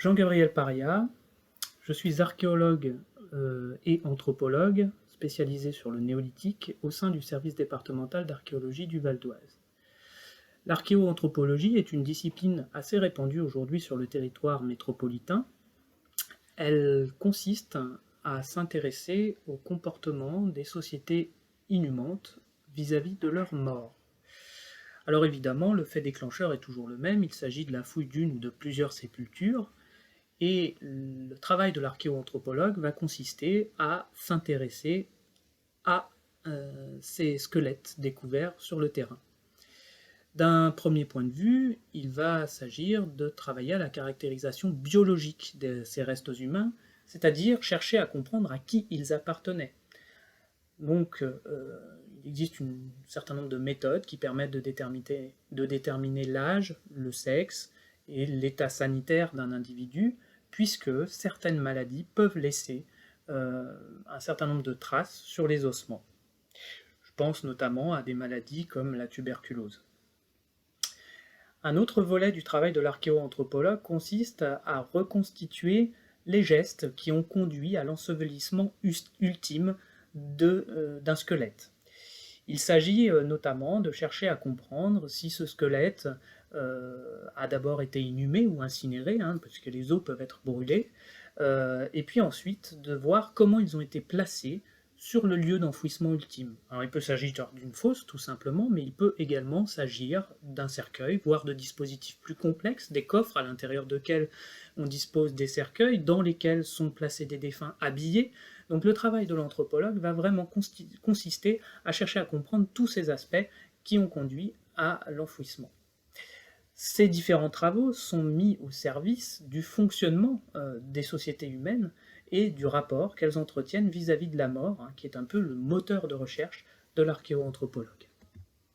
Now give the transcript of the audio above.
Jean-Gabriel Paria, je suis archéologue et anthropologue spécialisé sur le néolithique au sein du service départemental d'archéologie du Val d'Oise. L'archéoanthropologie est une discipline assez répandue aujourd'hui sur le territoire métropolitain. Elle consiste à s'intéresser au comportement des sociétés inhumantes vis-à-vis de leurs morts. Alors évidemment, le fait déclencheur est toujours le même, il s'agit de la fouille d'une ou de plusieurs sépultures, et le travail de l'archéoanthropologue va consister à s'intéresser à ces squelettes découverts sur le terrain. D'un premier point de vue, il va s'agir de travailler à la caractérisation biologique de ces restes humains, c'est-à-dire chercher à comprendre à qui ils appartenaient. Donc, il existe un certain nombre de méthodes qui permettent de déterminer l'âge, le sexe et l'état sanitaire d'un individu, puisque certaines maladies peuvent laisser un certain nombre de traces sur les ossements. Je pense notamment à des maladies comme la tuberculose. Un autre volet du travail de l'archéoanthropologue consiste à reconstituer les gestes qui ont conduit à l'ensevelissement ultime d'un squelette. Il s'agit notamment de chercher à comprendre si ce squelette a d'abord été inhumé ou incinéré, parce que les os peuvent être brûlés, et puis ensuite de voir comment ils ont été placés sur le lieu d'enfouissement ultime. Alors il peut s'agir d'une fosse tout simplement, mais il peut également s'agir d'un cercueil, voire de dispositifs plus complexes, des coffres à l'intérieur desquels on dispose des cercueils, dans lesquels sont placés des défunts habillés. Donc le travail de l'anthropologue va vraiment consister à chercher à comprendre tous ces aspects qui ont conduit à l'enfouissement. Ces différents travaux sont mis au service du fonctionnement des sociétés humaines et du rapport qu'elles entretiennent vis-à-vis de la mort, qui est un peu le moteur de recherche de l'archéoanthropologue.